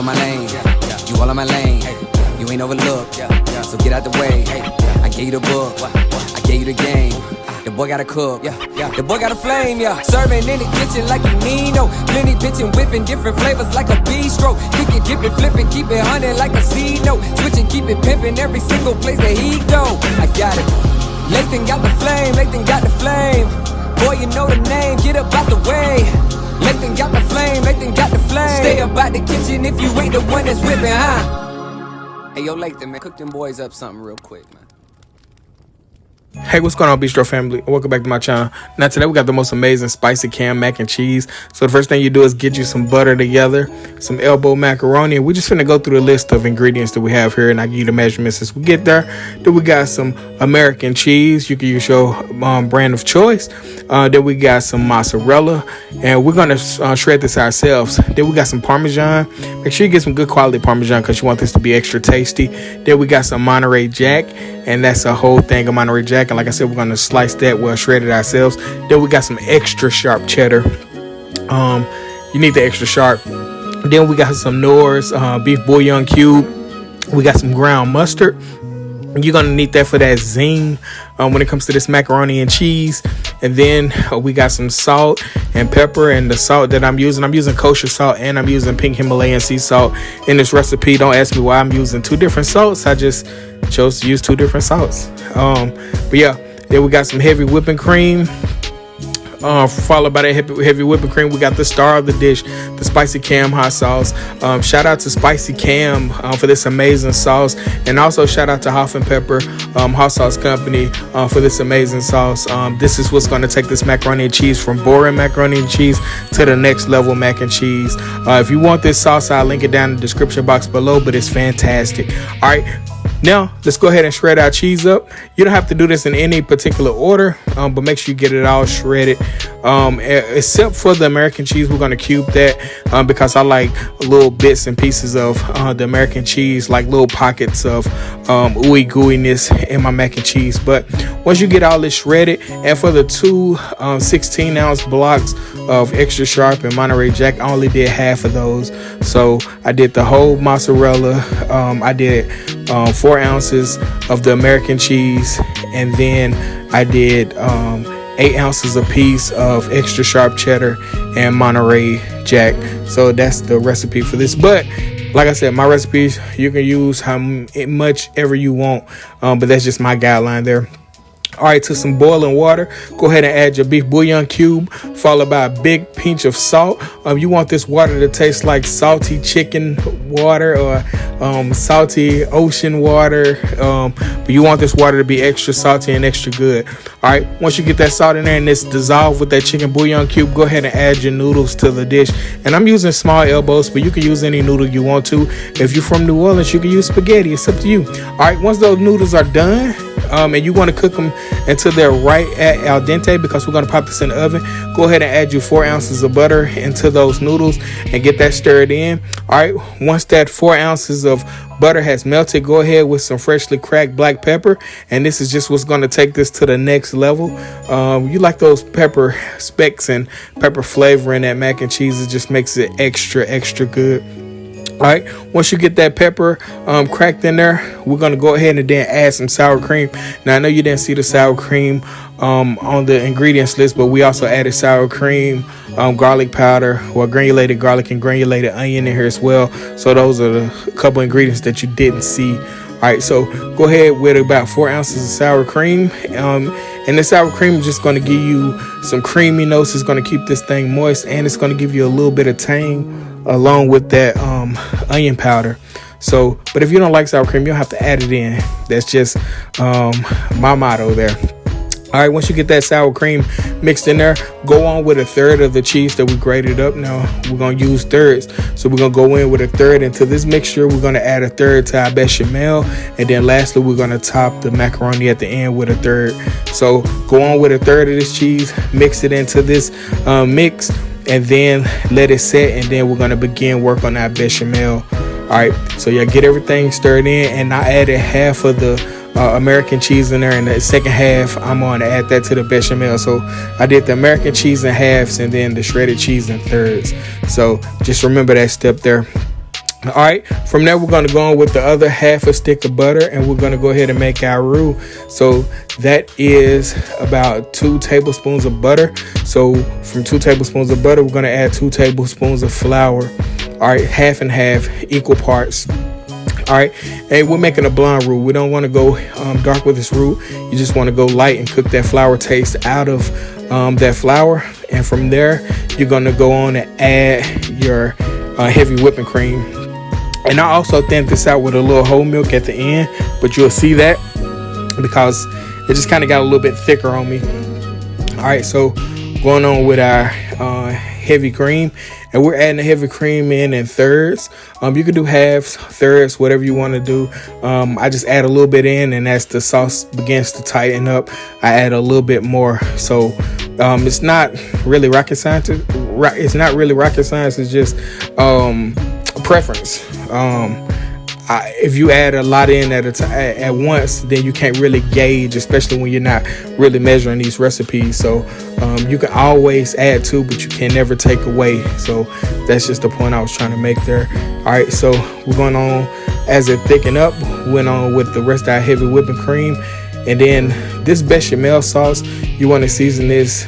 on my lane, you all on my lane. You ain't overlooked, so get out the way. I gave you the book, I gave you the game. The boy gotta cook, the boy got a flame, Serving in the kitchen like you Nino. Plenty bitchin', whipping different flavors like a bistro. Kick it, dip it, flipping, keep it hunting like a C-note. Switching, keep it pimping every single place that he go. I got it. Lathan got the flame, Lathan got the flame. Boy, you know the name, get up out the way. Lathan got the flame, Lathan got the flame. Stay up out the kitchen if you ain't the one that's whipping, huh? Hey, yo, Lathan, man, cook them boys up something real quick, man. Hey, what's going on, Bistro family? Welcome back to my channel. Now today we got the most amazing spicy cam mac and cheese. So the first thing you do is get you some butter together, some elbow macaroni, and we're just gonna go through the list of ingredients that we have here, and I give you the measurements as we get there. Then we got some American cheese. You can use your brand of choice. Then we got some mozzarella, and we're gonna shred this ourselves. Then we got some Parmesan. Make sure you get some good quality Parmesan because you want this to be extra tasty. Then we got some Monterey Jack, and that's a whole thing of Monterey Jack. And like I said, we're gonna slice that, well, shred it ourselves. Then we got some extra sharp cheddar. You need the extra sharp. Then we got some Knorr's beef bouillon cube. We got some ground mustard. You're gonna need that for that zing when it comes to this macaroni and cheese. And then we got some salt and pepper, and the salt that I'm using kosher salt, and I'm using pink Himalayan sea salt in this recipe. Don't ask me why I'm using two different salts. I just chose to use two different salts. But yeah, then we got some heavy whipping cream. Followed by that heavy whipping cream, we got the star of the dish, the spicy cam hot sauce. Shout out to Spicy Cam for this amazing sauce, and also shout out to Hoff and Pepper Hot Sauce Company for this amazing sauce. This is what's going to take this macaroni and cheese from boring macaroni and cheese to the next level mac and cheese. If you want this sauce, I'll link it down in the description box below, but it's fantastic. All right. Now, let's go ahead and shred our cheese up. You don't have to do this in any particular order, but make sure you get it all shredded. Except for the American cheese, we're going to cube that because I like little bits and pieces of the American cheese, like little pockets of ooey gooiness in my mac and cheese. But once you get all this shredded, and for the two 16-ounce blocks of extra sharp and Monterey Jack, I only did half of those. So I did the whole mozzarella. I did 4 ounces of the American cheese, and then I did 8 ounces a piece of extra sharp cheddar and Monterey Jack. So that's the recipe for this. But like I said, my recipes, you can use how much ever you want, but that's just my guideline there. All right, to some boiling water, go ahead and add your beef bouillon cube, followed by a big pinch of salt. You want this water to taste like salty chicken water or salty ocean water, but you want this water to be extra salty and extra good. All right, once you get that salt in there and it's dissolved with that chicken bouillon cube, go ahead and add your noodles to the dish. And I'm using small elbows, but you can use any noodle you want to. If you're from New Orleans, you can use spaghetti. It's up to you. All right, once those noodles are done, and you want to cook them until they're right at al dente, because we're going to pop this in the oven, go ahead and add you 4 ounces of butter into those noodles and get that stirred in. All right, once that 4 ounces of butter has melted, go ahead with some freshly cracked black pepper, and this is just what's going to take this to the next level. You like those pepper specks and pepper flavor in that mac and cheese, it just makes it extra good. All right, once you get that pepper cracked in there, we're going to go ahead and then add some sour cream. Now, I know you didn't see the sour cream on the ingredients list, but we also added sour cream, garlic powder, or granulated garlic and granulated onion in here as well. So those are the couple ingredients that you didn't see. All right, so go ahead with about 4 ounces of sour cream. And the sour cream is just going to give you some creamy notes. It's going to keep this thing moist, and it's going to give you a little bit of tang along with that onion powder. So, but if you don't like sour cream, you don't have to add it in. That's just my motto there. All right, once you get that sour cream mixed in there, go on with 1/3 of the cheese that we grated up. Now, we're going to use thirds. So we're going to go in with 1/3 into this mixture. We're going to add 1/3 to our bechamel. And then lastly, we're going to top the macaroni at the end with 1/3. So go on with 1/3 of this cheese, mix it into this mix, and then let it set. And then we're going to begin work on our bechamel. All right, so yeah, get everything stirred in, and I added half of the American cheese in there, and the second half I'm going to add that to the bechamel. So I did the American cheese in halves and then the shredded cheese in thirds. So just remember that step there. All right, from there we're going to go on with the other half a stick of butter, and we're going to go ahead and make our roux. So that is about 2 tablespoons of butter. So from 2 tablespoons of butter, we're going to add 2 tablespoons of flour. All right, half and half, equal parts. All right, and we're making a blonde roux. We don't want to go dark with this roux. You just want to go light and cook that flour taste out of that flour. And from there, you're going to go on and add your heavy whipping cream. And I also thinned this out with a little whole milk at the end, but you'll see that because it just kind of got a little bit thicker on me. All right, so going on with our heavy cream, and we're adding the heavy cream in thirds. You can do halves, thirds, whatever you want to do. I just add a little bit in, and as the sauce begins to tighten up, I add a little bit more. So it's not really rocket science. It's not really rocket science. It's just preference. If you add a lot in at once, then you can't really gauge, especially when you're not really measuring these recipes. So you can always add to, but you can never take away. So that's just the point I was trying to make there. All right, so we're going on as it thickened up. Went on with the rest of our heavy whipping cream. And then this bechamel sauce, you want to season this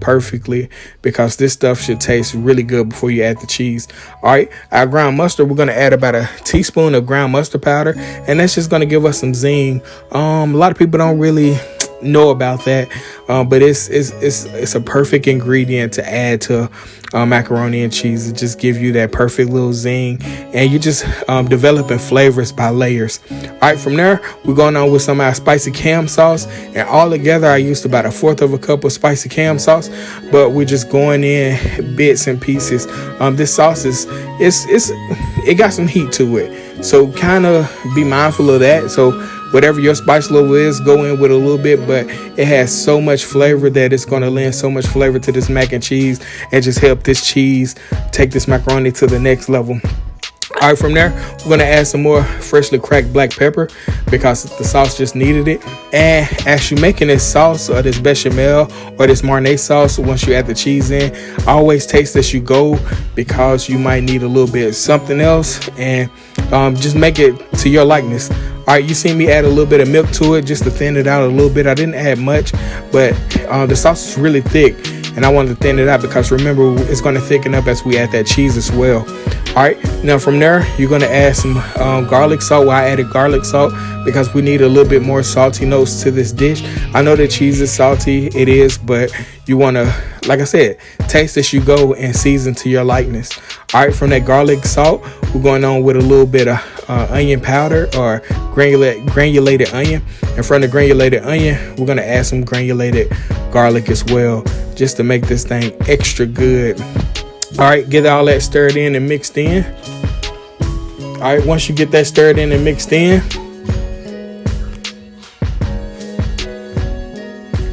perfectly because this stuff should taste really good before you add the cheese. All right, our ground mustard, we're going to add about a teaspoon of ground mustard powder, and that's just going to give us some zing. A lot of people don't really know about that, but it's a perfect ingredient to add to macaroni and cheese. It just gives you that perfect little zing, and you just developing flavors by layers. All right, from there we're going on with some of our spicy cam sauce, and all together I used about 1/4 of a cup of spicy cam sauce, but we're just going in bits and pieces. This sauce it got some heat to it, so kind of be mindful of that. So whatever your spice level is, go in with a little bit, but it has so much flavor that it's going to lend so much flavor to this mac and cheese and just help this cheese take this macaroni to the next level. All right, from there, we're going to add some more freshly cracked black pepper because the sauce just needed it. And as you're making this sauce or this bechamel or this Marnay sauce, once you add the cheese in, always taste as you go because you might need a little bit of something else, and just make it to your likeness. All right, you see me add a little bit of milk to it just to thin it out a little bit. I didn't add much, but the sauce is really thick, and I wanted to thin it out because remember, it's going to thicken up as we add that cheese as well. All right, now from there, you're going to add some garlic salt. Well, I added garlic salt because we need a little bit more salty notes to this dish. I know the cheese is salty, it is, but you want to, like I said, taste as you go and season to your likeness. All right, from that garlic salt, we're going on with a little bit of onion powder or granulated onion. And from the granulated onion, we're going to add some granulated garlic as well, just to make this thing extra good. All right, get all that stirred in and mixed in. All right, once you get that stirred in and mixed in,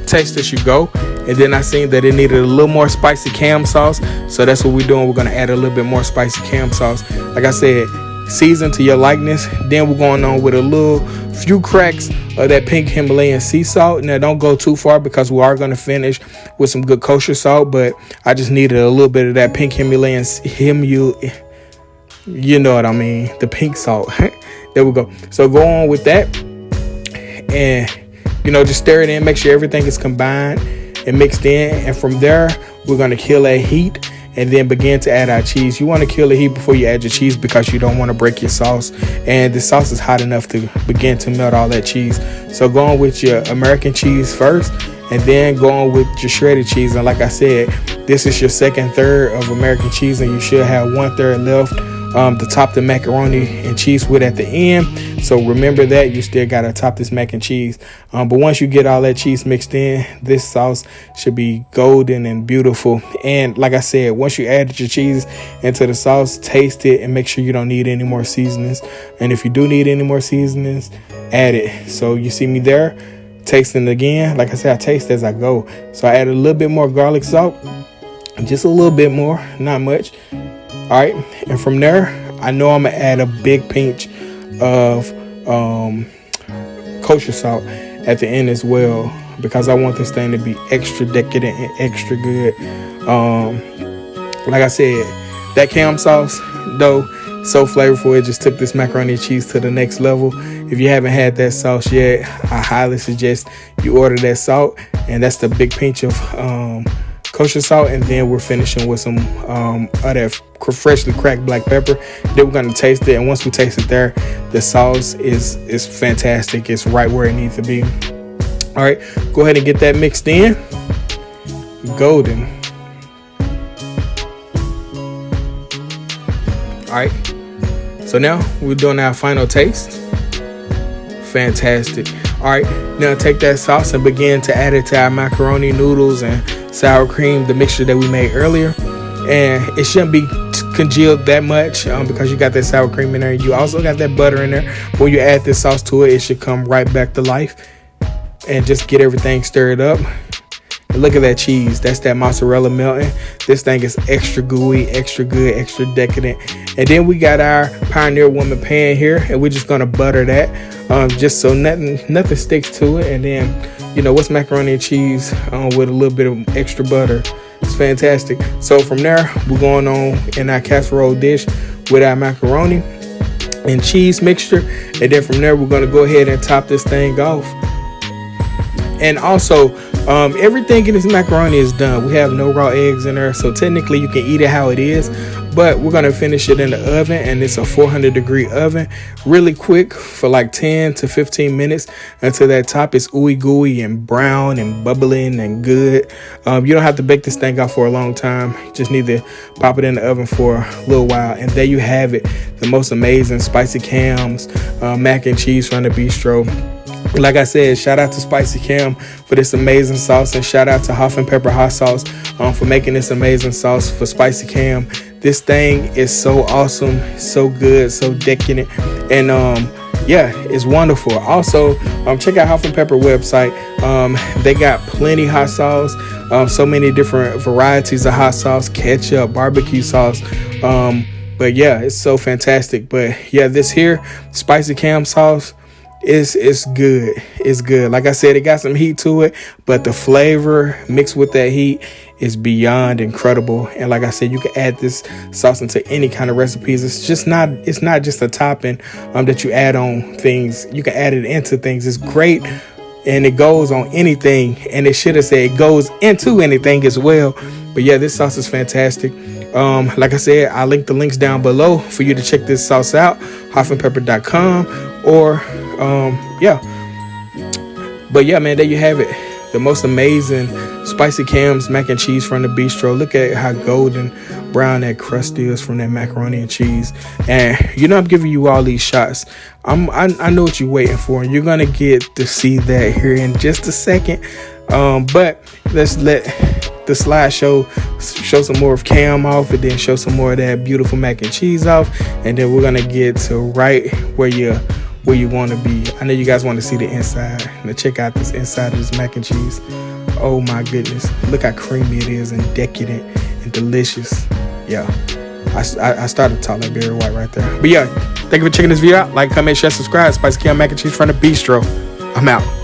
taste as you go. And then I seen that it needed a little more spicy cam sauce, so that's what we're doing. We're going to add a little bit more spicy cam sauce. Like I said, season to your likeness. Then we're going on with a few cracks of that pink Himalayan sea salt. Now don't go too far because we are going to finish with some good kosher salt, but I just needed a little bit of that pink Himalayan, you know what I mean, the pink salt. There we go. So go on with that, and just stir it in, make sure everything is combined and mixed in. And from there, we're going to kill that heat and then begin to add our cheese. You want to kill the heat before you add your cheese because you don't want to break your sauce, and the sauce is hot enough to begin to melt all that cheese. So go on with your American cheese first, and then go on with your shredded cheese. And like I said, this is your second third of American cheese, and you should have 1/3 left to top the macaroni and cheese with at the end. So remember that you still gotta top this mac and cheese, but once you get all that cheese mixed in, this sauce should be golden and beautiful. And like I said, once you added your cheese into the sauce, taste it and make sure you don't need any more seasonings, and if you do need any more seasonings, add it. So you see me there tasting it again. Like I said, I taste as I go, so I added a little bit more garlic salt, just a little bit more, not much. All right, and from there, I know I'm gonna add a big pinch of kosher salt at the end as well, because I want this thing to be extra decadent and extra good. Like I said, that cam sauce though, So flavorful. It just took this macaroni and cheese to the next level. If you haven't had that sauce yet, I highly suggest you order that salt. And that's the big pinch of kosher salt. And then we're finishing with some of that freshly cracked black pepper. Then we're going to taste it. And once we taste it there, the sauce is fantastic. It's right where it needs to be. All right, go ahead and get that mixed in. Golden. All right, so now we're doing our final taste. Fantastic. All right, now take that sauce and begin to add it to our macaroni, noodles, and sour cream, the mixture that we made earlier. And it shouldn't be congealed that much because you got that sour cream in there. You also got that butter in there. When you add this sauce to it, it should come right back to life. And just get everything stirred up. And look at that cheese. That's that mozzarella melting. This thing is extra gooey, extra good, extra decadent. And then we got our Pioneer Woman pan here, and we're just gonna butter that, just so nothing sticks to it. And then, you know, what's macaroni and cheese with a little bit of extra butter? It's fantastic. So from there, we're going on in our casserole dish with our macaroni and cheese mixture. And then from there, we're gonna go ahead and top this thing off. And also, everything in this macaroni is done. We have no raw eggs in there, so technically you can eat it how it is. But we're going to finish it in the oven, and it's a 400-degree oven. Really quick for like 10 to 15 minutes until that top is ooey gooey and brown and bubbling and good. You don't have to bake this thing out for a long time. You just need to pop it in the oven for a little while. And there you have it, the most amazing spicy Cam's mac and cheese from the Bistro. Like I said, shout out to Spicy Cam for this amazing sauce, and shout out to Hoff and Pepper Hot Sauce for making this amazing sauce for Spicy Cam. This thing is so awesome, so good, so decadent, and yeah, it's wonderful. Also, check out Hoff and Pepper website. They got plenty hot sauce, so many different varieties of hot sauce, ketchup, barbecue sauce. But yeah, it's so fantastic. But yeah, this here Spicy Cam sauce, it's good. It's good. Like I said, it got some heat to it, but the flavor mixed with that heat is beyond incredible. And like I said, you can add this sauce into any kind of recipes. It's not just a topping that you add on things. You can add it into things. It's great, and it goes on anything. And it should have said it goes into anything as well. But yeah, this sauce is fantastic. Like I said, I'll link the links down below for you to check this sauce out, hoffandpepper.com, or yeah. But yeah, man, there you have it, the most amazing Spicy Cam's mac and cheese from the Bistro. Look at how golden brown that crust is from that macaroni and cheese. And you know, I'm giving you all these shots. I know what you're waiting for, and you're gonna get to see that here in just a second. But let's let the slideshow show some more of Cam off, and then show some more of that beautiful mac and cheese off, and then we're gonna get to right where you want to be. I know you guys want to see the inside. Now check out this inside of this mac and cheese. Oh my goodness, look how creamy it is, and decadent and delicious. Yeah, I started to talk like Barry White right there. But yeah, thank you for checking this video out. Like, comment, share, subscribe. Spicy Cam mac and cheese from the Bistro. I'm out.